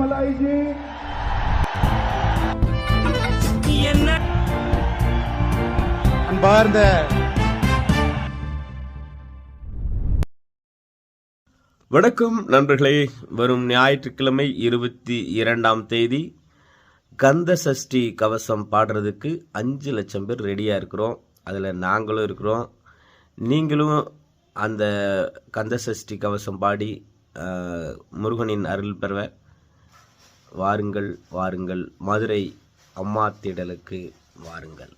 रसमलाई जी அன்பார்ந்த வணக்கம் நண்பர்களே. வரும் ஞாயிற்றுக்கிழமை 22ஆம் தேதி கந்த சஷ்டி கவசம் பாடுறதுக்கு 5 லட்சம் பேர் ரெடியாக இருக்கிறோம். அதில் நாங்களும் இருக்கிறோம். நீங்களும் அந்த கந்த சஷ்டி கவசம் பாடி முருகனின் அருள் பெற வாருங்கள் வாருங்கள். மதுரை அம்மா திடலுக்கு வாருங்கள்.